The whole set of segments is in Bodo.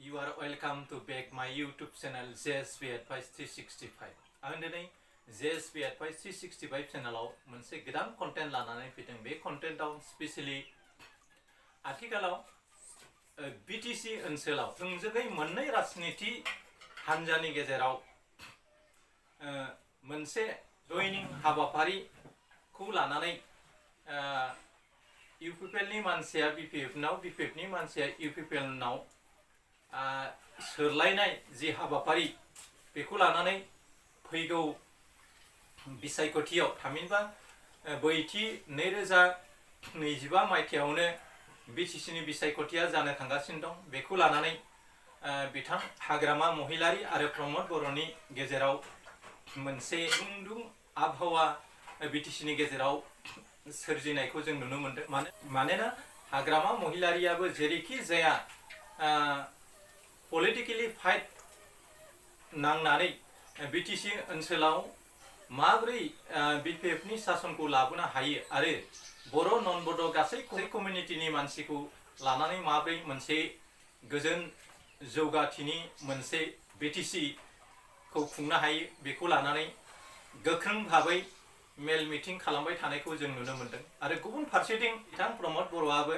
You are welcome to back my YouTube channel JSB Advice 365. आं दिनै JSB Advice 365 चैनलाव मोनसे गोदान कन्टेन्ट लानानै फैदों। बे कन्टेन्टआव स्पेशली आथिखालाव BTC ओनसोलाव थोंजोङै मोननै राजनिति हान्जानि गेजेराव मोनसे जयनिं हाबाफारिखौ लानानै UPPLनि मानसिया BPFनाव, BPFनि मानसिया UPPLनाव सोलायनाय जि हाबाफारि बेखौ लानानै फैगौ बिसायख'थियाव थामहिनबा बैथि 2025 मायथाइयावनो BTCनि बिसायख'थिया जानो थांगासिनो दं। बेखौ लानानै बिथां हाग्रामा महिलारी आरो प्रमद बर'नि गेजेराव मोनसे गुदुं आबहावा BTCनि गेजेराव सोरजिनायखौ जों नुनो मोनदों। मानोना हाग्रामा महिलारीयाबो जेरैखि जाया पलिटिकेलि फाइट नांनानै BTC ओनसोलाव माबोरै BPFनि सासनखौ लाबोनो हायो आरो बर' नन बड' गासै कमिउनिटिनि मानसिखौ लानानै माबोरै मोनसे गोजोन जौगाथिनि मोनसे BTCखौ खुंनो हायो बेखौ लानानै गोख्रों भाबै मेल मिटिं खालामबाय थानायखौ जों नुनो मोनदों। आरो गुबुन फारसेथिं बिथां प्रमद बर'आबो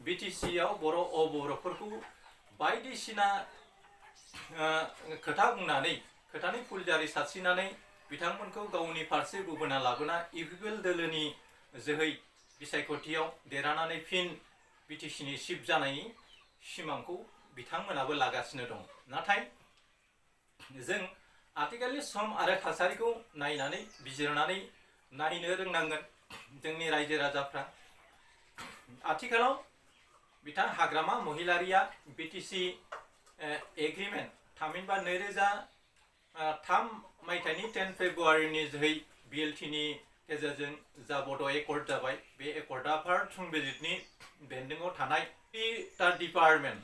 BTCआव बर' अबर'फोरखौ बायदिसिना खोथा बुंनानै खोथानि फुलजारि सारस्रिनानै बिथांमोनखौ गावनि फारसे बुबोना लाबोना UPPL दोलोनि जोहै बिसायख'थियाव देरहानानै फिन BTCनि चिफ जानायनि सिमांखौ बिथांमोनाबो लागासिनो दं। नाथाय जों आथिखालनि सम आरो थासारिखौ नायनानै बिजिरनानै नायनो रोंनांगोन जोंनि रायजो राजाफ्रा। आथिखालाव बिथां हाग्रामा महिलारीया BTC एग्रीमेंट थामहिनबा 2003 मायथाइनि 10 फेब्रुवारिनि जोहै BLTनि गेजेरजों जा बड' एकर्ड जाबाय। बे एकर्डआ भारत संबिजितनि बेन्दोङाव थानाय 30टा डिपार्टमेन्ट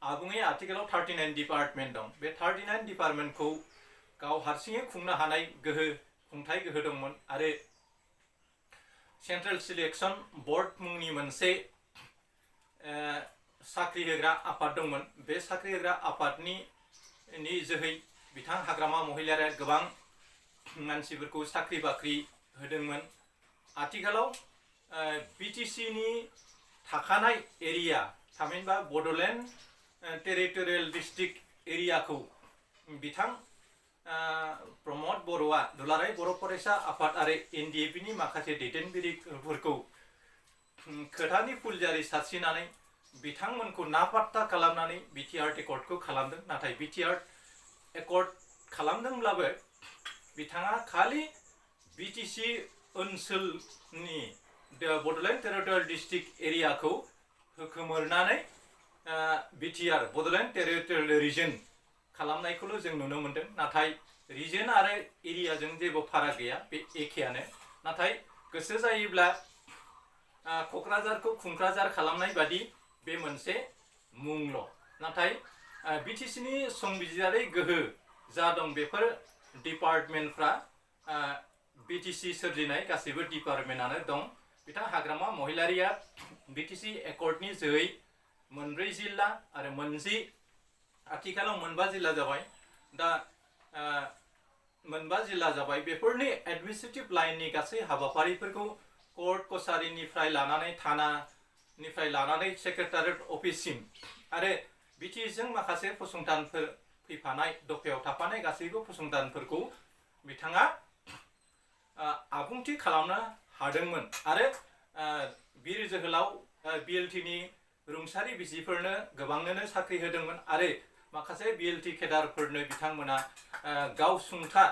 आबुङै आथिखालाव 39 डिपार्टमेन्ट दं। बे 39 डिपार्टमेन्टखौ गाव हारसिङै खुंनो हानाय खुंथाय गोहो दंमोन आरो सेन्ट्रेल सिलेक्शन बोर्ड मुंनि मोनसे साख्रि होग्रा आफाद दंमोन। बे साख्रि होग्रा आफादनि जोहै बिथां हाग्रामा महिलारीया गोबां मानसिफोरखौ साख्रि बाख्रि होदोंमोन। आथिखालाव BTCनि थाखानाय एरिया थामहिनबा बड'लेण्ड टेरिटरियेल डिस्ट्रिक्ट एरियाखौ बिथां प्रमद बर'आ दुलाराय बर' फरायसा आफाद आरो NDFनि माखासे दैदेनगिरिफोरखौ खोथानि फुलजारि सारस्रिनानै बिथांमोनखौ नापात्ता खालामनानै BTR एकर्डखौ खालामदों। नाथाय BTR एकर्ड खालामदोंब्लाबो बिथाङा खालि BTC ओनसोलनि बड'लेण्ड टेरिटरियेल डिस्ट्रिक्ट एरियाखौ खोमोरनानै BTR बड'लेण्ड टेरिटरियेल रिजन खालामनायखौल' जों नुनो मोनदों। नाथाय रिजन आरो एरियाजों जेबो फाराग गैया, बे एखेयानो। नाथाय गोसो जायोब्ला क'क्राझारखौ खुंख्राझार खालामनाय बादि बे मोनसे मुंल'। नाथाय BTCनि संबिजिरारि गोहो जा दं बेफोर डिपार्टमेन्टफ्रा BTC सोरजिनाय गासैबो डिपार्टमेन्टआनो दं। बिथां हाग्रामा महिलारीया BTC एकर्डनि जोहै 9 जिल्ला आरो आथिखालाव 9 जिल्ला जाबाय। दा 9 जिल्ला जाबाय। बेफोरनि एडमिनिस्ट्रेटिभ लाइननि गासै हाबाफारिफोरखौ कर्ट कसारिनिफ्राय लानानै थानानिफ्राय लानानै सेक्रेटारियेट अफिससिम आरो BTCजों माखासे फसंथानफोर फैफानाय दफायाव थाफानाय गासैबो फसंथानफोरखौ बिथाङा आबुंथि खालामनो हादोंमोन आरो बिर जोहोलाव BLTनि रुंसारि बिसिफोरनो गोबांनो साख्रि होदोंमोन आरो माखासे BLT केडारफोरनो बिथांमोना गावसुंथा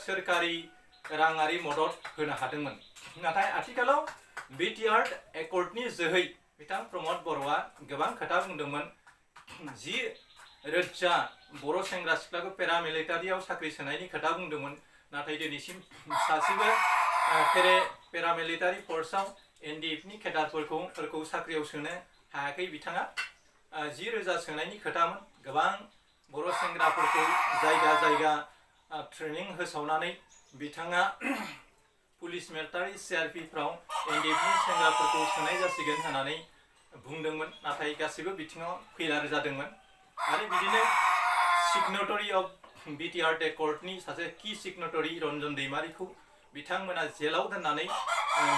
सोरखारि राङारि मदद होनो हादोंमोन। नाथाय आथिखालाव BTR एकर्डनि जोहै बिथां प्रमद बर'आ गोबां खोथा बुंदोंमोन। 10,000 बर' सेंग्रा सिख्लाखौ पेरामिलिटारियाव साख्रि सोनायनि खोथा बुंदोंमोन। नाथाय दिनैसिम सासेबो पेरामिलिटारि फर्सआव NDFनि केडारफोरखौ साख्रियाव सोनो हायाखै। बिथाङा 10,000 सोनायनि खोथामोन। गोबां बर' सेंग्राफोरखौ जायगा जायगा ट्रेनिं होसावनानै बिथाङा पुलिस मिलिटारि CRPफ्राव NDFनि सेंग्राफोरखौ सोनाय जासिगोन होननानै बुंदोंमोन। नाथाय गासैबो बिथिङाव फेलार जादोंमोन। आरो बिदिनो सिगनेटरि अफ बिटिआर एकर्डनि सासे की सिगनेटरि रन्जन दैमारिखौ बिथांमोना जेलाव दोननानै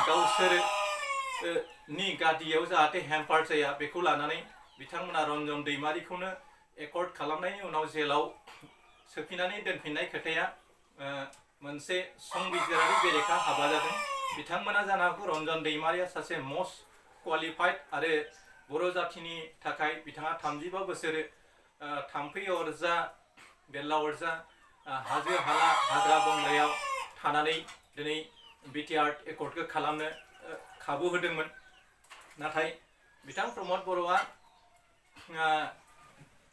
गावसोरनि गादियाव जाहाथे हेम्पार जाया बेखौ लानानै बिथांमोना रन्जन दैमारिखौनो एकर्ड खालामनायनि उनाव जेलाव सोफिनानै दोनफिननाय खोथाया मोनसे संबिजिरारि बेरेखा हाबा जादों। बिथांमोना जानो हागौ रन्जन दैमारिया सासे मस्ट क्वालिफाइड आरो बर' जाथिनि थाखाय बिथाङा 35 बोसोर थाम्फै अरजा बेल्ला अरजा हाजो हाला हाग्रा बंग्रायाव थानानै दिनै बिटिआर एकर्डखौ खालामनो खाबु होदोंमोन। नाथाय बिथां प्रमद बर'आ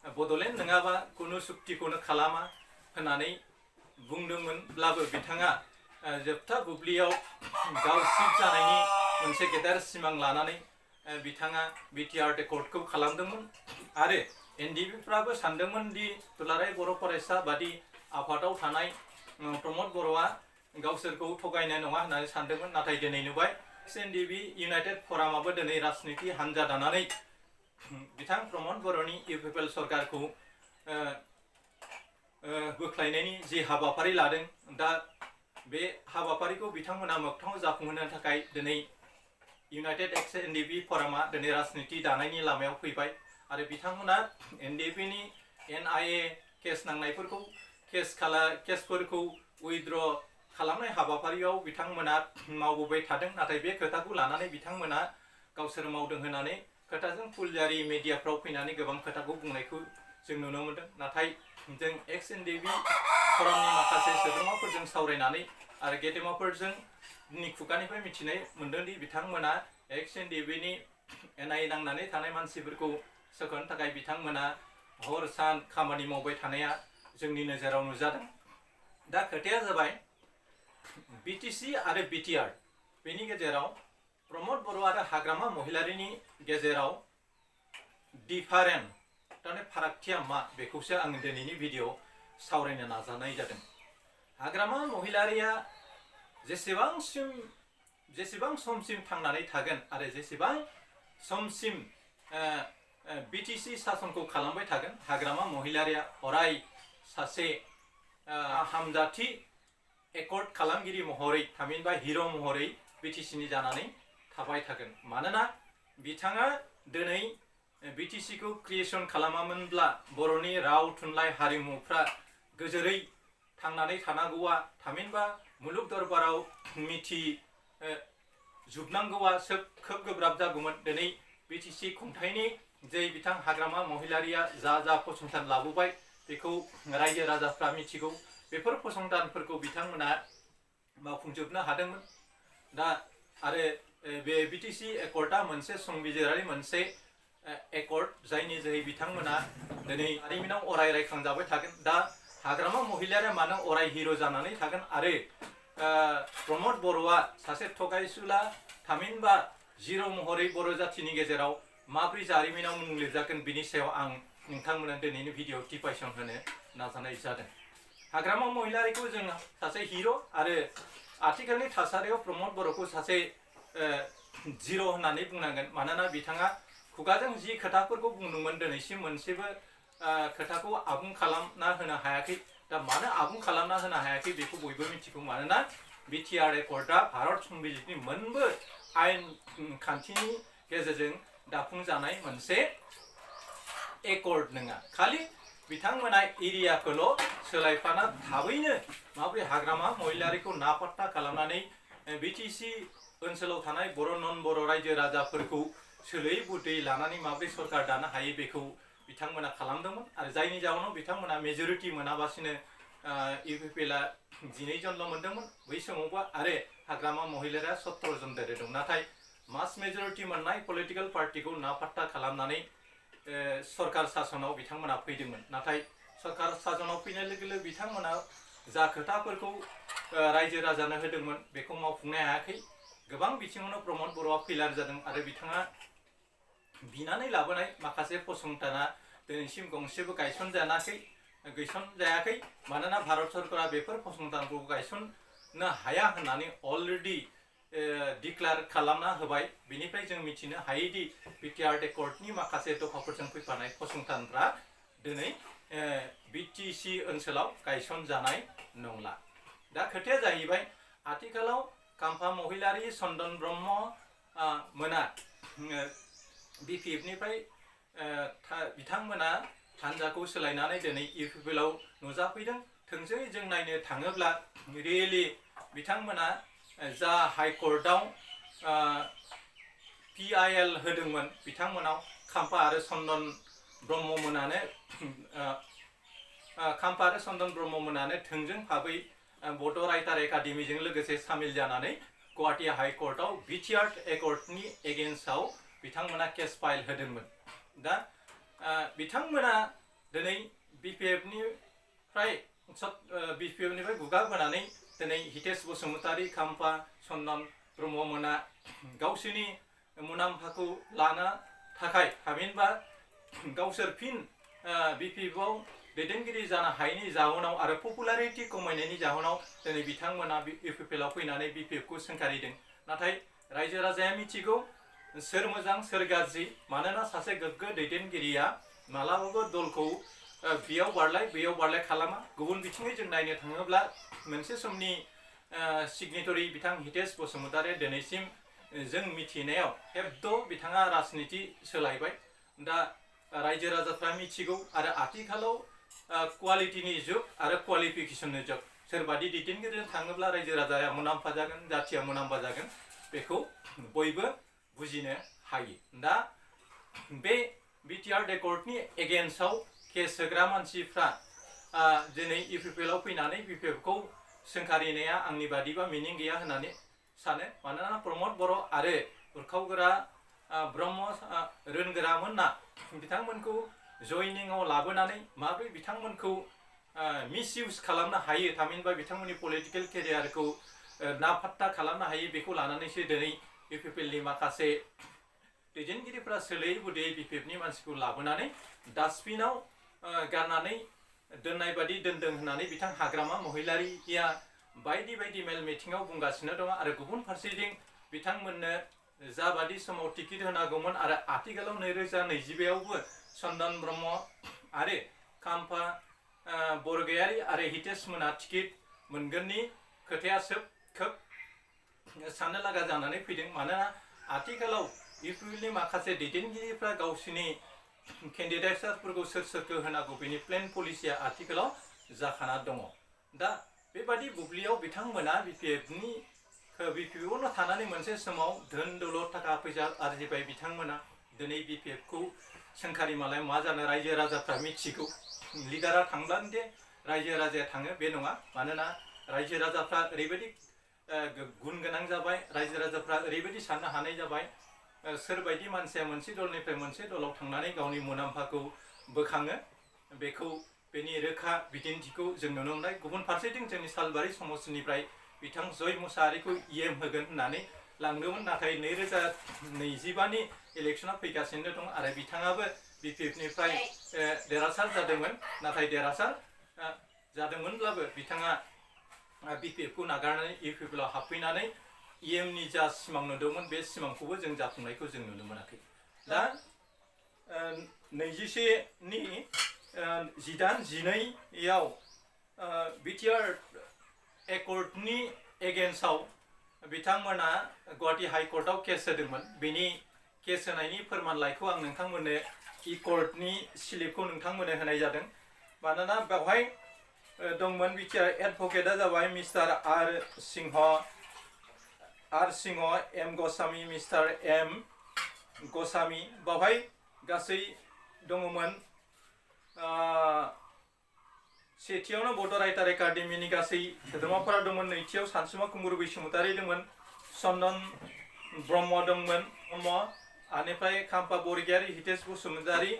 बड'लेण्ड नङाबा कुनु सुक्तिखौनो खालामा होननानै बुंदोंमोनब्लाबो बिथाङा जोबथा बुब्लियाव गाव चिफ जानायनि मोनसे गेदेर सिमां लानानै बिथाङा बिटिआर एकर्डखौ खालामदोंमोन आरो एनडिएफफ्राबो सानदोंमोन दि दुलाराय बर' फरायसा बादि आफादाव थानाय प्रमद बर'आ गावसोरखौ थगायनो नङा होननानै सानदोंमोन। नाथाय दिनै नुबाय एनडिबि इउनाइटेड फरामाबो दिनै राजनिति हान्जा दानानै बिथां प्रमद बर'नि इउपिपिएल सरकारखौ बोख्लायनायनि जि हाबाफारि लादों दा बे हाबाफारिखौ बिथांमोना मोगथाङाव जाफुंहोनो थाखाय दिनै इउनाइटेड एक्स एनडिबि फरामा दिनै राजनिति दानायनि लामायाव फैबाय आरो बिथांमोना एनडिबिनि एनआइए केस नांनायफोरखौ केसफोरखौ उइथड्र खालामनाय हाबाफारियाव बिथांमोना मावबोबाय थादों। नाथाय बे खोथाखौ लानानै बिथांमोना गावसोर मावदों होननानै खोथाजों फुलजारि मिडियाफ्राव फैनानै गोबां खोथाखौ बुंनायखौ जों नुनो मोन्दों। नाथाय जों एक्स एनडिबि फरामनि माखासे सोद्रोमाफोरजों सावरायनानै आरो गेदेमाफोरजोंनि खुगानिफ्राय मिथिनाय मोन्दोंदि बिथांमोना एक्स एनडिबिनि एनआइए नांनानै थानाय मानसिफोरखौ सोखानो थाखाय बिथांमोना हर सान खामानि मावबाय थानाया जोंनि नोजोराव नुजादों। दा खोथाया जाबाय बिटिसि आरो बिटिआर बेनि गेजेराव प्रमद बर' आरो हाग्रामा महिलारिनि गेजेराव डिफारेन्ट थारमाने फारागथिया मा बेखौसो आं दिनैनि भिडिअ सावरायनो नाजानाय जादों। हाग्रामा महिलारिया जेसेबां समसिम थांनानै थागोन आरो जेसेबां समसिम बिटिसि सासनखौ खालामबाय थागोन हाग्रामा महिलारिया अराय सासे हामजाथि एकर्ड खालामगिरि महरै थामहिनबा हिर' महरै बिटिसिनि जानानै थाबाय थागोन। मानोना बिथाङा दिनै बिटिसिखौ क्रिएसन खालामामोनब्ला बर'नि राव थुनलाइ हारिमुफ्रा गोजोरै थांनानै थानांगौआ थामहिनबा मुलुग दरबाराव मिथिजोबनांगौआ खोब गोब्राब जागौमोन। दिनै बिटिसि खुंथायनि जे बिथां हाग्रामा महिलारिया जा फसंथान लाबोबाय बेखौ रायजो राजाफ्रा मिथिगौ। बेफोर फसंथानफोरखौ बिथांमोना मावफुंजोबनो हादोंमोन। दा आरो बे बिटिसि एकर्डआ मोनसे संबिजिरारि मोनसे एकर्ड जायनि जोहै बिथांमोना दिनै जारिमिनाव अराय रायखांजाबाय थागोन। दा हाग्रामा महिलारिया मानो अराय हिर' जानानै थागोन आरो प्रमद बर'आ सासे थगायसुला थामहिनबा जिर' महरै बर' जाथिनि गेजेराव माब्रै जारिमिनाव मुं लिरजागोन बिनि सायाव आं नोंथांमोननो दिनैनि भिडिअ टिपाइसन होनो नाजानाय जादों। हाग्रामा महिलारिखौ जों सासे हिर' आरो आथिखालनि थासारियाव प्रमद बर'खौ सासे जिर' होननानै बुंनांगोन। मानोना बिथाङा खुगाजों जि खोथाफोरखौ बुंदोंमोन दिनैसिम मोनसेबो खोथाखौ आबुं खालामना होनो हायाखै। दा मानो आबुं खालामना होनो हायाखै बेखौ बयबो मिथिगौ। मानोना बिटिआर एकर्डआ भारत संबिजितनि मोनबो आयेन खान्थिनि गेजेरजों दाफुंजानाय मोनसे एकर्ड नङा। खालि बिथांमोना एरियाखौल' सोलायफाना थाबैनो माबोरै हाग्रामा महिलारिखौ नापात्ता खालामनानै बिटिसि ओनसोलाव थानाय बर' नन बर' रायजो राजाफोरखौ सोलै बुदै लानानै माबोरै सरकार दानो हायो बेखौ बिथांमोना खालामदोंमोन। आरो जायनि जाउनाव बिथांमोना मेजरिटि मोनाबासिनो इउपिपिएलआ 12 जनल' मोनदोंमोन बै समावबो आरो हाग्रामा महिलारिया 17 जन देरदों। नाथाय मास मेजरिटि मोननाय पलिटिकेल पार्टिखौ नापात्ता खालामनानै सरकार सासनाव बिथांमोना फैदोंमोन। नाथाय सरकार सासनाव फैनाय लोगो लोगो बिथांमोना जा खोथाफोरखौ रायजो राजानो होदोंमोन बेखौ मावफुंनो हायाखै। गोबां बिथिङावनो प्रमद बर'आ फैलार जादों आरो बिथाङा बिनानै लाबोनाय माखासे फसंथाना दिनैसिम गंसेबो गायसनजायाखै। मानोना भारत सरकारा बेफोर फसंथानखौ गायसननो हाया होननानै अलरेडि डिक्लेयार खालामना होबाय। बेनिफ्राय जों मिथिनो हायोदि बिटिआर एकर्डनि माखासे दफाफोरजों फैफानाय फसंथानफ्रा दिनै BTC ओनसोलाव गायसनजानाय नंला। दा खोथाया जाहैबाय आथिखालाव खाम्फा महिलारि चन्दन ब्रह्म मोना BPF-निफ्राय बिथांमोना हान्जाखौ सोलायनानै दिनै UPPL-आव नुजाफैदों। थोंजोङै जों नायनो थाङोब्ला रियेलि बिथांमोना जा हाइकर्टआव PIL होदोंमोन बिथांमोनाव खाम्फा आरो चन्दन ब्रह्ममोनानो थोंजों भाबै बड' राइटार एकाडेमिजों लोगोसे सामिल जानानै गुवाहाटी हाइकर्टआव BTR एकर्डनि एगेन्स्टआव बिथांमोना केस फाइल होदोंमोन। दा बिथांमोना दिनै BPF-निफ्राय गुगाबोनानै दिनै हितेश बसुमतारी खाम्फा चन्दन ब्रह्ममोना गावसोरनि मुलाम्फाखौ लानो थाखाय थामहिनबा गावसोर फिन BPF-आव दैदेनगिरि जानो हायैनि जाहोनाव आरो पपुलारिटी खमायनायनि जाहोनाव दिनै बिथांमोना UPPL-आव फैनानै BPF-खौ सोंखारिदों। नाथाय रायजो राजाया मिथिगौ सोर मोजां सोर गाज्रि, मानोना सासे गोग्गो दैदेनगिरिया मालाबाबो दलखौ बेयाव बारलाय खालामा। गुबुन बिथिङै जों नायनो थाङोब्ला मोनसे समनि सिगनेटरि बिथां हितेश बसुमतारी दिनैसिम जों मिथिनायाव हेब्द' बिथाङा राजनिति सोलायबाय। दा रायजो राजाफ्रा मिथिगौ आरो आथिखालाव क्वालिटिनि जुग आरो क्वालिफिकेसननि जुग। सोरबादि दैदेनगिरिजों थाङोब्ला रायजो राजाया मुलाम्फा जागोन, जाथिया मुलाम्फा जागोन, बेखौ बयबो बुजिनो हायो। दा बे BTR एकर्डनि एगेन्स्टआव केस होग्रा मानसिफ्रा दिनै UPPL-आव फैनानै BPF-खौ सोंखारिनाया आंनि बादिबा मिनिं गैया होननानै सानो। मानोना प्रमद बर' आरो उरखावगोरा ब्रह्म रोनगोरामोनना बिथांमोनखौ जयनिंआव लाबोनानै माबोरै बिथांमोनखौ मिसइउज खालामनो हायो, थामहिनबा बिथांमोननि पलिटिकेल केरियारखौ नाफात्ता खालामनो हायो, बेखौ लानानैसो दिनै UPPL-नि माखासे दैदेनगिरिफ्रा सोलायै बुदैयै BPF-नि मानसिखौ लाबोनानै डास्टबिनाव गारनानै दोननाय बादि दोनदों होननानै बिथां हाग्रामा महिलारिया बायदि बायदि मेल मिथिङाव बुंगासिनो दङ। आरो गुबुन फारसेथिं बिथांमोननो जाबादि समाव टिकेट होनांगौमोन आरो आथिखालाव 2022आवबो चन्दन ब्रह्म आरो खाम्फा बरगयारी आरो हितेश मोना टिकेट मोनगोननि खोथाया खोब साननो लागा जानानै फैदों। मानोना आथिखालाव UPPL-नि माखासे दैदेनगिरिफ्रा गावसिनि केन्डिडेटफोरखौ सोरखौ होनांगौ बेनि प्लेन पलिसिया आथिखालाव जाखाना दङ। दा बेबादि बुब्लियाव बिथांमोना BPF-आवनो थानानै मोनसे समाव धोन दौलत थाखा फैसा आरजिबाय बिथांमोना। दिनै BPF-खौ सोंखारिमालाय मा जानो रायजो राजाफ्रा मिथिगौ। लिडारा थांब्लानो दे रायजो राजाया थाङो बे नङा। मानोना रायजो राजाफ्रा ओरैबायदि गुन गोनां जाबाय, रायजो राजाफ्रा ओरैबायदि साननो हानाय जाबाय, सोरबायदि मानसिया मोनसे दलनिफ्राय मोनसे दलाव थांनानै गावनि मुलाम्फाखौ बोखाङो बेनि रोखा बिदिन्थिखौ जों नुनो मोनबाय। गुबुन फारसेथिं जोंनि सालबारि समाजनिफ्राय बिथां जय मुसाहारिखौ EM होगोन होननानै लांदोंमोन, नाथाय 2025नि इलेक्सना फैगासिनो दं आरो बिथाङाबो BPF-निफ्राय देरहासार जादोंमोन। नाथाय देरहासार जादोंमोनब्लाबो बिथाङा BPF-खौ नागारनानै UPPL-आव हाबफैनानै EM-नि जा सिमां नुदोंमोन बे सिमांखौबो जों जाफुंनायखौ जों नुनो मोनाखै। दा 21नि 18-12आव BTR एकर्डनि एगेन्स्टआव बिथांमोना गुवाहाटी हाइकर्टआव केस होदोंमोन। बेनि केस होनायनि फोरमानलाइखौ आं नोंथांमोननो ई-कर्टनि स्लिपखौ नोंथांमोननो होनाय जादों। मानोना बेवहाय दंमोन BTR एडभकेटआ जाबाय मिस्टार आर सिंह एम गसामी, मिस्टार एम गसामी। बेवहाय गासै दङमोन सेथियावनो बड' राइटार एकाडेमिनि गासै सोद्रोमाफोरा दंमोन, नैथियाव सानसुमा खुंगुर बैसोमुतारी दंमोन, चन्दन ब्रह्म दंमोन बेनिफ्राय खाम्फा बरगयारी हितेश बसुमतारी,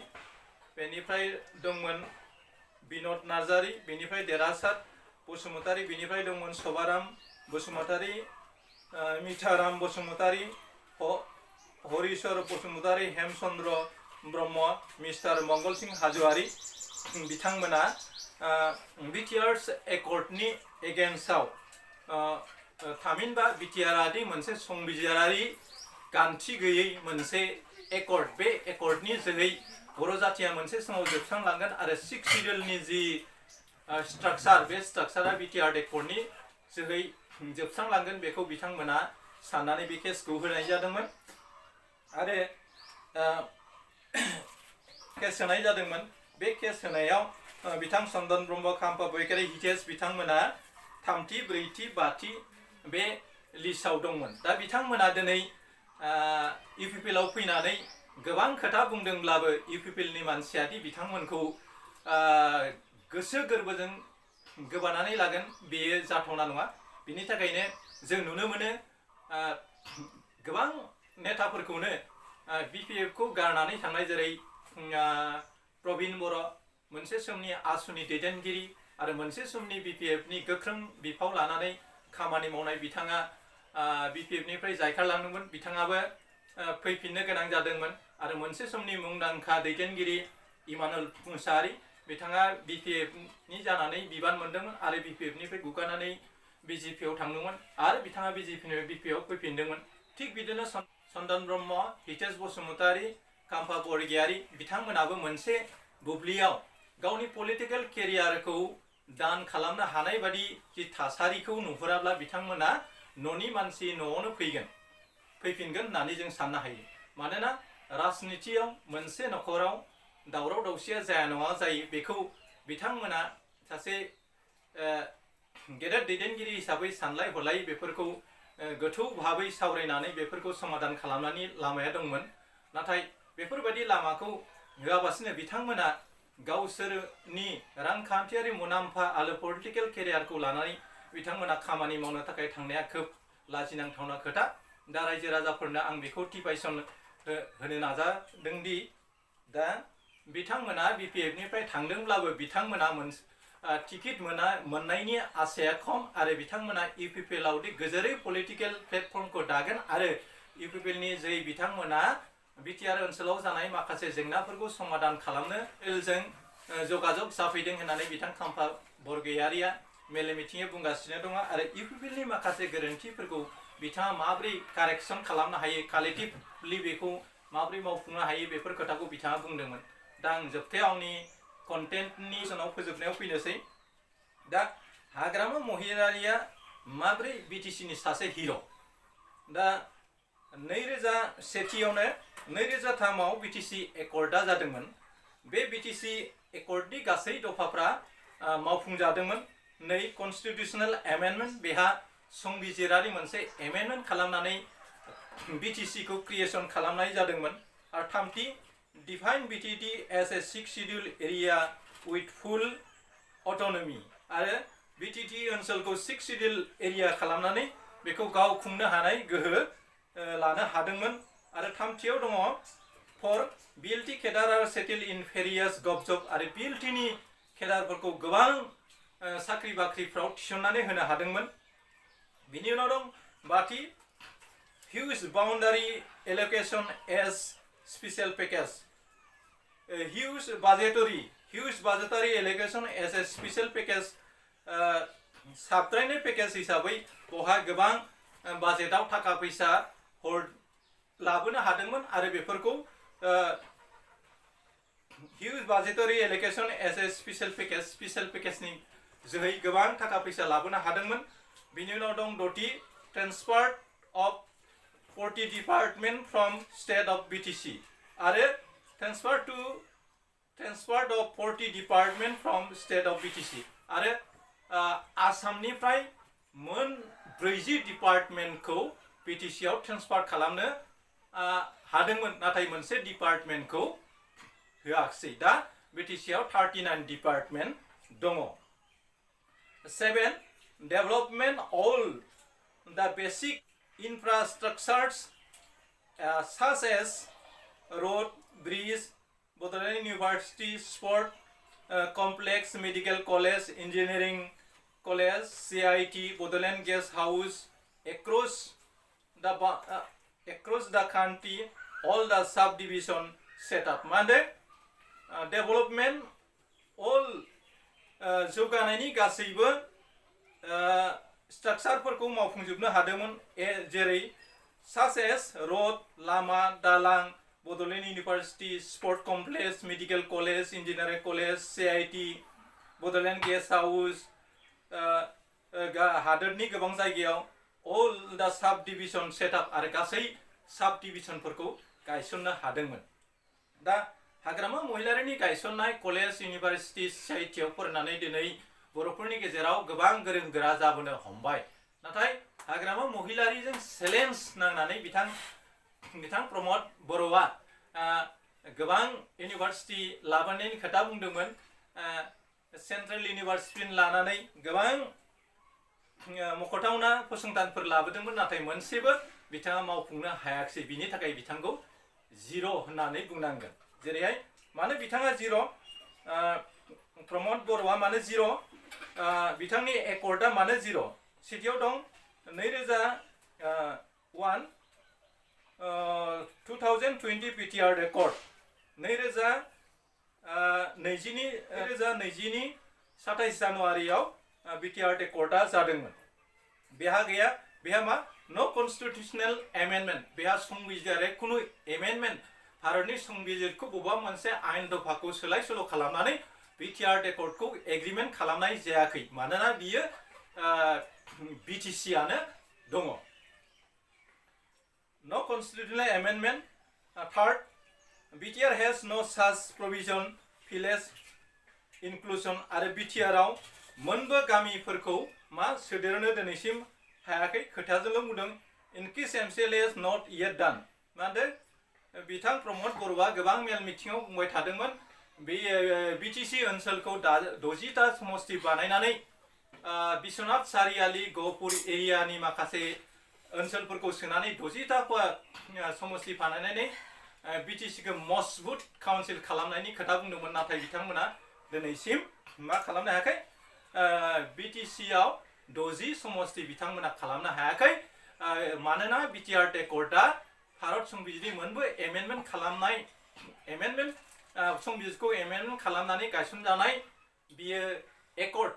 बेनिफ्राय दंमोन बिन'द नार्जारी, बेनिफ्राय देरहासार बसुमतारी, बेनिफ्राय दंमोन सभाराम बसुमतारी, मिथाराम बसुमतारी, हरिश्वर बसुमतारी, हेमचन्द्र ब्रह्म, मिस्टार मंगल सिंह हाज'वारी। बिथांमोना BTR एकर्डनि एगेन्स्टआव थामहिनबा BTR-आदि मोनसे संबिजिरारि गान्थि गैयै मोनसे एकर्ड, बे एकर्डनि जोहै बर' जातिया मोनसे समाव जोबस्रांलांगोन आरो 6 शिड्यूलनि जि स्ट्राक्चार बे स्ट्राक्चारा बिटिआर एकर्डनि जोहै जोबस्रांलांगोन बेखौ बिथांमोना साननानै बे केसखौ होनाय जादोंमोन आरो केस होनाय जादोंमोन बे केस होनायाव बिथां चन्दन ब्रह्म खाम्फा बरगयारी हितेश बिथांमोना 3थि 4थि 5थि बे लिस्टआव दंमोन दा बिथांमोना दिनै इउपिपिएलआव फैनानै गोबां खोथा बुंदोंब्लाबो इउपिपिएलनि मानसियादि बिथांमोनखौ गोसो गोरबोजों गोबानानै लागोन बेयो जाथावना नङा बिनि थाखायनो जों नुनो मोनो गोबां नेताफोरखौनो बिपिएफखौ गारनानै थांनाय जेरै प्रबिन बर' मोनसे समनि आसुनि दैदेनगिरि आरो मोनसे समनि बिपिएफनि गोख्रों बिफाव लानानै खामानि मावनाय बिथाङा बिपिएफनिफ्राय जायखारलांदोंमोन बिथाङाबो फैफिननो गोनां जादोंमोन आरो मोनसे समनि मुंदांखा दैदेनगिरि इमानुएल मुसाहारि बिथाङा बिपिएफनि जानानै बिबान मोनदोंमोन आरो बिपिएफनिफ्राय गुगानानै बिजेपिआव थांदोंमोन आरो बिथाङा बिजेपिनिफ्राय बिपिएफआव फैफिनदोंमोन थिग बिदिनो चन्दन ब्रह्म हितेश बसुमतारी खाम्फा बरगयारी बिथांमोनाबो मोनसे बुब्लियाव गावनि पलिटिकेल केरियारखौ दान खालामनो हानाय बादि जि थासारिखौ नुहुराब्ला बिथांमोना न'नि मानसि न'आवनो फैफिनगोन होननानै जों साननो हायो मानोना राजनितियाव मोनसे न'खराव दावराव दावसिया जाया नङा जायो बेखौ बिथांमोना सासे गेदेर दैदेनगिरि हिसाबै सानलाय हलाय बेफोरखौ गोथौ भाबै सावरायनानै बेफोरखौ समाधान खालामनायनि लामाया दंमोन नाथाय बेफोरबायदि लामाखौ होआबासिनो बिथांमोना गावसोरनि रांखान्थियारि मुलाम्फा आरो पलिटिकेल केरियारखौ लानानै बिथांमोना खामानि मावनो थाखाय थांनाया खोब लाजिनांथावना खोथा दा रायजो राजाफोरनो आं बेखौ टिपाइसन होनो नाजादोंदि दा बिथांमोना बिपिएफनिफ्राय थांदोंब्लाबो बिथांमोना टिकेट मोननायनि आसाया खम आरो बिथांमोना इउपिपिएलआवदि गोजोरै पलिटिकेल प्लेटफर्मखौ दागोन आरो इउपिपिएलनि जै बिथांमोना बिटिआर ओनसोलाव जानाय माखासे जेंनाफोरखौ समाधान खालामनो जों जगाजग जाफैदों होननानै बिथां खाम्फा बरगयारीया मेल मिथिङै बुंगासिनो दङ आरो इउपिपिएलनि माखासे गोरोन्थिफोरखौ बिथाङा माबोरै कारेक्सन खालामनो हायो कालेक्टिभलि बेखौ माबोरै मावफुंनो हायो बेफोर खोथाखौ बिथाङा बुंदोंमोन दा आं जोबथायाव आंनि कन्टेन्टनि सनाव फोजोबनायाव फैनोसै दा हाग्रामा महिलारिया माबोरै बिटिसिनि सासे हिर' दा 2001 2003आव बिटिसि एकर्डआ जादोंमोन बे बिटिसि एकर्डनि गासै दफाफ्रा मावफुंजादोंमोन नै कन्स्टिटिउसनेल एमेन्डमेन्ट बेहा संबिजिरारि मोनसे एमेन्डमेन्ट खालामनानै बिटिसिखौ क्रिएसन खालामनाय जादोंमोन आरो 3थि डिफाइन बिटिटि as a 6 schedule area with full autonomy आरो बिटिटि ओनसोलखौ 6 शिड्यूल एरिया खालामनानै बेखौ गाव खुंनो हानाय गोहो लानो हादोंमोन आरो 3थियाव दङ फर बिएलटि केडार आर सेटेल इन भेरियास गभजब आरो बिएलटिनि केडारफोरखौ गोबां साख्रि बाख्रिफ्राव थिसननानै होनो हादोंमोन बिनि उनाव दं बाथि huge boundary allocation as special package huge budgetary allocation as a special package साबद्रायनाय पेकेज हिसाबै बहा गोबां बाजेटाव थाखा फैसा लाबोनो हादोंमोन आरो बेफोरखौ huge budgetary allocation as a special पेकेजनि जोहै गोबां थाखा फैसा लाबोनो हादोंमोन बिनि उनाव दं दथि transfer of 40 department from state of BTC आरो transfer of 40 department from state of BTC आरो आसामनिफ्राय मोन 40 डिपार्टमेन्टखौ बिटिसिआव ट्रेन्सफार खालामनो हादोंमोन नाथाय मोनसे डिपार्टमेन्टखौ होआखिसै दा बिटिसिआव 39 डिपार्टमेन्ट दङ 7 development all the basic infrastructures such as road, bridge, Botanic University, sport complex, medical college, engineering college, CIT, Bodoland Guest House across the country, all the subdivision set up. Mande development all जौगानायनि गासैबो स्ट्राक्चारफोरखौ मावफुंजोबनो हादोंमोन जेरै सास एस रोड लामा दालां Bodoland university sport complex medical college engineering college CIT Bodoland guest house हादोरनि गोबां जायगायाव अल दा साब डिभिजन सेटआप आरो गासै साब डिभिजनफोरखौ गायसननो हादोंमोन। दा हाग्रामा महिलारिनि गायसननाय कलेज इउनिभार्सिटि CITआव फरायनानै दिनै बर'फोरनि गेजेराव गोबां गोरों गोरा जाबोनो हमबाय। नाथाय हाग्रामा महिलारिजों चेलेन्ज नांनानै बिथां प्रमद बर'आ गोबां इउनिभार्सिटि लाबोनायनि खोथा बुंदोंमोन। सेन्ट्रेल इउनिभार्सिटि लानानै गोबां मख'थावना फसंथानफोर लाबोदोंमोन, नाथाय मोनसेबो बिथाङा मावफुंनो हायाखिसै। बिनि थाखाय बिथांखौ जिर' होननानै बुंनांगोन। जेरैहाय मानो बिथाङा जिर', प्रमद बर'आ मानो जिर', बिथांनि एकर्डआ मानो जिर'? सेथियाव दं 2020 BTR रेकर्ड 2020 27 जानुवारियाव BTR रेकर्डआ जादोंमोन। बेहा गैया, बेहा मा नो कन्स्टिटिउसनेल एमेन्डमेन्ट, बेहा संबिजिरारि खुनु एमेन्डमेन्ट भारतनि संबिजिरखौ बबेबा मोनसे आयेन दफाखौ सोलाय सोल' खालामनानै BTR रेकर्डखौ एग्रिमेन्ट खालामनाय जायाखै, मानोना बियो BTC आनो दङ। No constitutional amendment. Third, BTR has no such provision, village inclusion आरो BTR आव मोनबो गामिफोरखौ मा सोदेरनो दिनैसिम हायाखै। खोथाजोंल' बुंदों in case MCLA is not yet done। माने बिथां प्रमद बर'आ गोबां मेल मिथिङाव बुंबाय थादोंमोन बे BTC ओनसोलखौ 60टा समष्टि बानायनानै बिश्वनाथ सारियाली गहपुर एरियानि माखासे ओनसोलफोरखौ सोनानै 60टा समष्टि बानायनानै BTCखौ मजबुत काउन्सिल खालामनायनि खोथा बुंदोंमोन। नाथाय बिथांमोना दिनैसिम मा खालामनो हायाखै, BTCआव 60 समष्टि बिथांमोना खालामनो हायाखै। मानोना BTR रेकर्डआ भारत संबिजिरनि मोनबो एमेन्डमेन्ट खालामनाय संबिजिरखौ एमेन्डमेन्ट खालामनानै गायसनजानाय बियो एकर्ड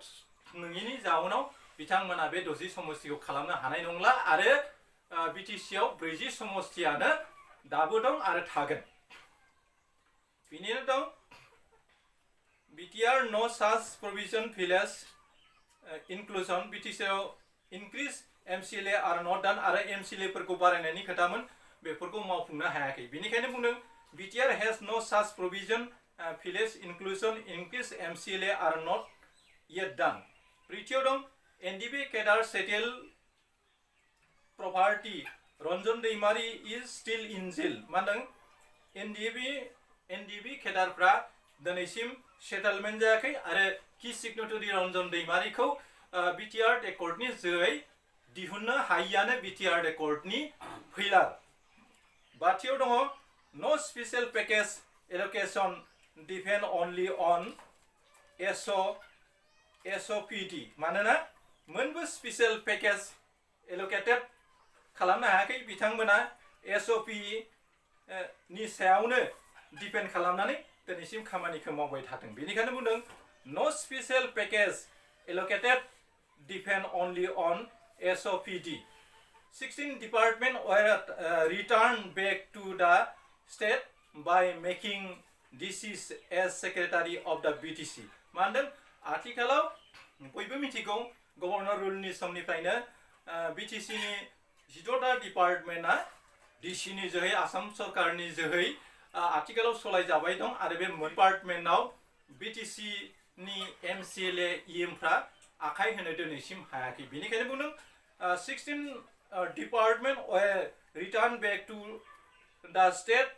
नङिनि जाउनाव बिथांमोना बे 60 समष्टिखौ खालामनो हानाय नंला आरो BTCआव 40 समष्टियानो दाबो दं आरो थागोन। बिनिनो दं BTR no such provision village inclusion, BTCआव increase MCLA are not done आरो MCLA फोरखौ बारायनायनि खोथामोन, बेफोरखौ मावफुंनो हायाखै। बेनिखायनो बुंदों BTR has no such provision, village inclusion, increase MCLA are not yet done। ब्रैथियाव दं NDB cadre settle property Ranjan Daimary is still in jail। मा होनदों NDB केडारफ्रा दिनैसिम सेटलमेन्ट जायाखै आरो कि सिगनेटरि रन्जन दैमारीखौ BTR रेकर्डनि जोहै दिहुननो हायियानो BTR रेकर्डनि फैलार। बाथियाव दङ नो स्पेशल पेकेज एलोकेशन डिपेन्ड अनलि अन SOPD। मानोना मोनबो स्पेशल पेकेज एलोकेटेड खालामनो हायाखै, बिथांमोना SOP नि सायावनो डिपेन्ड खालामनानै दिनैसिम खामानिखौ मावबाय थादों। बेनिखायनो बुंदों नो special package allocated depend only on SOPD। 16 department were returned back to the state by making DCs as secretary of the BTC। मा होनदों आथिखालाव बयबो मिथिगौ गभर्नर रुलनि समनिफ्रायनो BTCनि 16टा डिपार्टमेन्टआ DCनि जोहै आसाम सरकारनि जोहै आथिखालाव सलायजाबाय दं आरो बे डिपार्टमेन्टआव BTCनि MCLA EMफ्रा आखाइ होनो दिनैसिम हायाखै। बेनिखायनो बुंदों 16 department were returned back to the state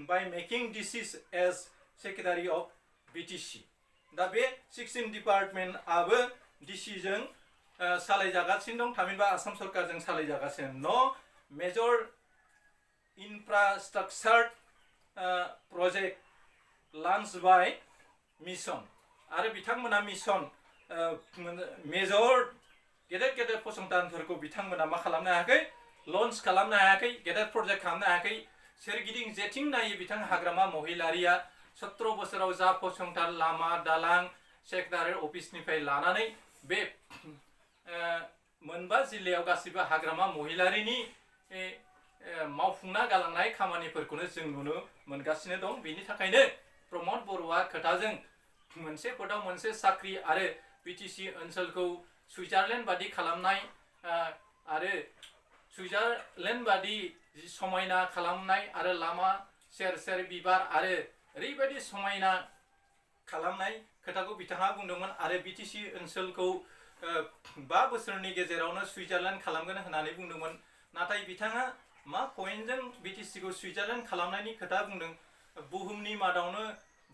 by making DCs as secretary of BTC। दा बे 16 डिपार्टमेन्टआबो DCजों सालायजागासिनो दं, थामहिनबा आसाम सरकारजों सालायजागासिनो। नो मेजर इनफ्रास्ट्राक्चार प्रजेक्ट लन्च बाय मिशन आरो बिथांमोना मिशन मेजर गेदेर फसंथानफोरखौ बिथांमोना मा खालामनो हायाखै, लन्च खालामनो हायाखै, गेदेर प्रजेक्ट खालामनो हायाखै। सोरगिदिं जेथिं नायो बिथां हाग्रामा महिलारिया 17 बोसोराव जा फसंथान लामा दालां सेक्रेटारि अफिसनिफ्राय लानानै बे मोनबा जिल्लायाव गासिबो हाग्रामा महिलारिनि मावफुंना गालांनाय खामानिफोरखौनो जों नुनो मोनगासिनो दं। बेनि थाखायनो प्रमद बर'आ खोथाजों मोनसे फोथाव मोनसे साख्रि आरो बिटिसि ओनसोलखौ सुइजारलेण्ड बादि खालामनाय आरो सुइजारलेण्ड बादि समायना खालामनाय आरो लामा सेर सेर बिबार आरो ओरैबायदि समायना खालामनाय खोथाखौ बिथाङा बुंदोंमोन आरो बिटिसि ओनसोलखौ 5 बोसोरनि गेजेरावनो सुइजारलेण्ड खालामगोन होननानै बुंदोंमोन। नाथाय बिथाङा मा पइन्टजों बिटिसिखौ सुइजारलेण्ड खालामनायनि खोथा बुंदों? बुहुमनि मादावनो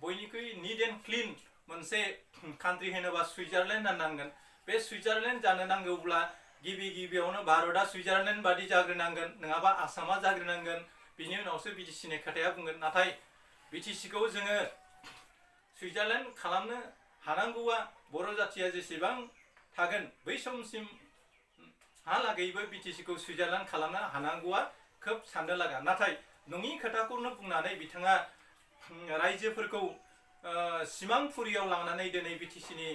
बयनिख्रुइ निट एन्ड क्लिन मोनसे कान्ट्रि होनोबा सुइजारलेण्ड होननांगोन। बे सुइजारलेण्ड जानो नांगौब्ला गिबियावनो भारतआ सुइजारलेण्ड बादि जाग्रोनांगोन, नङाबा आसामा जाग्रोनांगोन, बिनि उनावसो बिटिसिनि खोथाया बुंगोन। नाथाय बिटिसिखौ जोङो सुइजारलेण्ड खालामनो हानांगौआ बर' जाथिया जेसेबां थागोन बै समसिम हालागैबो बिटिसिखौ सुइजारलेण्ड खालामनो हानांगौआ खोब साननो लागा। नाथाय नङि खोथाखौनो बुंनानै बिथाङा रायजोफोरखौ सिमांफुरियाव लांनानै दिनै बिटिसिनि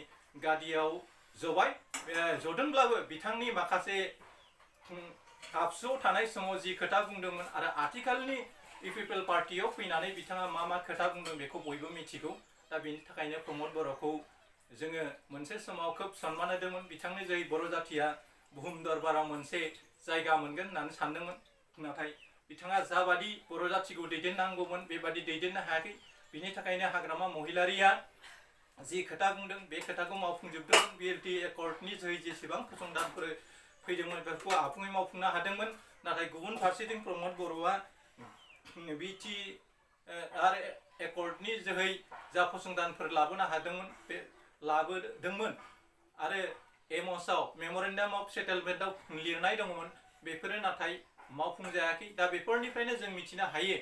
गादियाव जबाय। जदोंब्लाबो बिथांनि माखासे आबसुआव थानाय समाव जि खोथा बुंदोंमोन आरो आथिखालनि पिपल पार्टियाव फैनानै बिथाङा मा खोथा बुंदों बेखौ बयबो मिथिगौ। दा बेनि थाखायनो प्रमद बर'खौ जोङो मोनसे समाव खोब सनमान होदोंमोन। बिथांनि जै बर' जाथिया बुहुम दरबाराव मोनसे जायगा मोनगोन होननानै सानदोंमोन। नाथाय बिथाङा जाबादि बर' जाथिखौ दैदेननांगौमोन बेबादि दैदेननो हायाखै। बिनि थाखायनो हाग्रामा महिलारिया जि खोथा बुंदों बे खोथाखौ मावफुंजोबदों। बिएलटि एकर्डनि जोहै जेसेबां फसंथानफोर फैदोंमोन बेफोरखौ आबुङै मावफुंनो हादोंमोन। नाथाय गुबुन फारसेथिं प्रमद बर'आ बिटिआर एकर्डनि जोहै जा फसंथानफोर लाबोनो हादोंमोन बे लाबोदोंमोन आरो एमसआव मेमरेन्डाम अफ सेटेलमेन्टआव लिरनाय दङमोन, बेफोरो नाथाय मावफुंजायाखै। दा बेफोरनिफ्रायनो जों मिथिनो हायो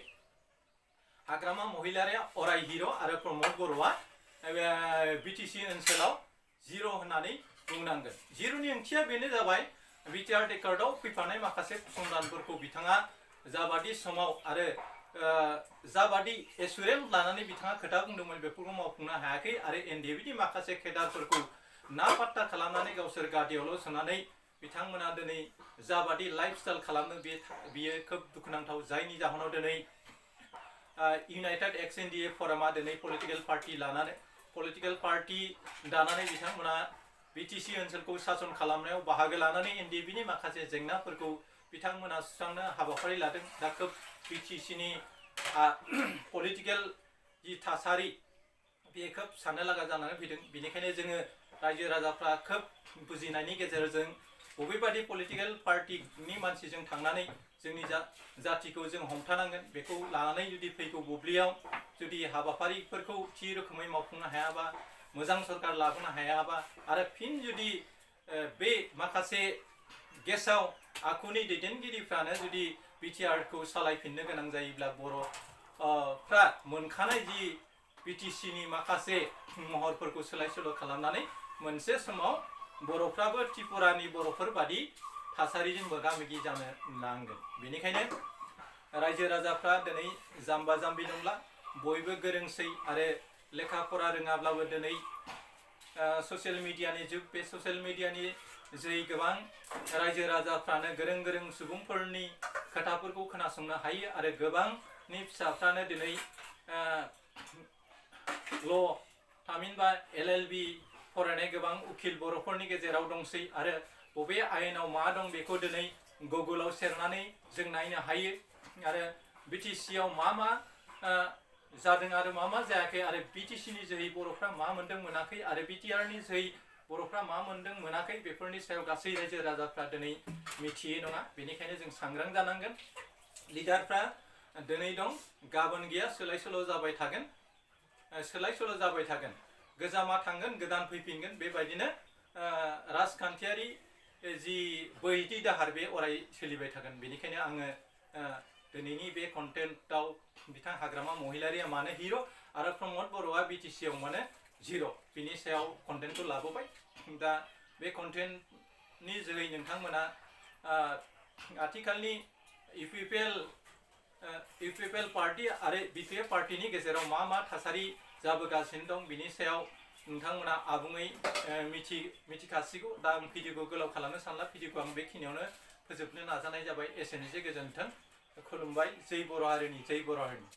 हाग्रामा महिलारिया अराय हिर' आरो प्रमद बर'आ बिटिसि ओनसोलाव जिर' होननानै बुंनांगोन। जिर'नि ओंथिया बेनो जाबाय बिटिआर एकर्डआव फैफानाय माखासे फसंथानफोरखौ बिथाङा जाबादि समाव आरो जाबादि एसुरेन्स लानानै बिथाङा खोथा बुंदोंमोन बेफोरखौ मावफुंनो हायाखै आरो एनडिएफबिनि माखासे केडारफोरखौ नापात्ता खालामनानै गावसोर गादियावल' सोनानै बिथांमोना दिनै जाबादि लाइफ स्टाइल खालामदों बियो खोब दुखुनांथाव। जायनि जाहोनाव दिनै इउनाइटेड एक्स एनडिए फरामा दिनै पलिटिकेल पार्टि दानानै बिथांमोना बिटिसि ओनसोलखौ सासन खालामनायाव बाहागो लानानै एनडिएफबिनि माखासे जेंनाफोरखौ बिथांमोना सुस्रांनो हाबाफारि लादों। दा खोब बिटिसिनि पलिटिकेल जि थासारि बे खोब साननो लागा जानानै फैदों। बेनिखायनो जोङो रायजो राजाफ्रा खोब बुजिनायनि गेजेरजों बबेबादि पलिटिकेल पार्टिनि मानसिजों थांनानै जोंनि जातिखौ जों हमथानांगोन, बेखौ लानानै जुदि फैगौ बुब्लियाव जुदि हाबाफारिफोरखौ थि रोखोमै मावफुंनो हायाबा, मोजां सरकार लाबोनो हायाबा आरो फिन जुदि बे माखासे गेसाव आखुनि दैदेनगिरिफ्रानो जुदि बिटिआरखौ सालायफिननो गोनां जायोब्ला बर'फ्रा मोनखानाय जि बिटिसिनि माखासे महरफोरखौ सोलाय सोल' खालामनानै मोनसे समाव बर'फ्राबो त्रिपुरानि बर'फोर बादि थासारिजों मोगा मोगि जानो नांगोन। बेनिखायनो रायजो राजाफ्रा दिनै जाम्बा जाम्बि नंला, बयबो गोरोंसै आरो लेखा फरा रोङाब्लाबो दिनै ससियेल मिडियानि जुग। बे ससियेल मिडियानि जोहै गोबां रायजो राजाफ्रानो गोरों गोरों सुबुंफोरनि खोथाफोरखौ खोनासंनो हायो आरो गोबांनि फिसाफ्रानो दिनै ल' थामहिनबा LLB फरायनाय गोबां उखिल बर'फोरनि गेजेराव दंसै आरो बबे आयेनाव मा दं बेखौ दिनै गुगोलाव सेरनानै जों नायनो हायो आरो बिटिसिआव मा जादों आरो मा जायाखै आरो बिटिसिनि जोहै बर'फ्रा मा मोन्दों मोनाखै आरो बिटिआरनि जोहै बर'फ्रा मा मोन्दों मोनाखै बेफोरनि सायाव गासै रायजो राजाफ्रा दिनै मिथियै नङा। बेनिखायनो जों सांग्रां जानांगोन। लिडारफ्रा दिनै दं गाबोन गैया, सोलाय सोल' जाबाय थागोन, गोजामा थांगोन गोदान फैफिनगोन, बेबायदिनो राजखान्थियारि जि बैदि दाहार बे अराय सोलिबाय थागोन। बेनिखायनो आङो दिनैनि बे कन्टेन्टआव बिथां हाग्रामा महिलारिया मानो हिर' आरो प्रमद बर'आ बिटिसिआव मानो जिर' बिनि सायाव कन्टेन्टखौ लाबोबाय। दा बे कन्टेन्टनि जोहै नोंथांमोना आथिखालनि इउपिपिएल पार्टि आरो बिपिएफ पार्टिनि गेजेराव मा थासारि जाबोगासिनो दं बिनि सायाव नोंथांमोना आबुङै मिथिखासिगौ। दा आं भिडिअखौ गोलाव खालामनो सानला, भिडिअखौ आं बेखिनियावनो फोजोबनो नाजानाय जाबाय। एसेनोसै, गोजोन्थों। खुलुमबाय। जै बर' हारिनि जै बर' हारिनि।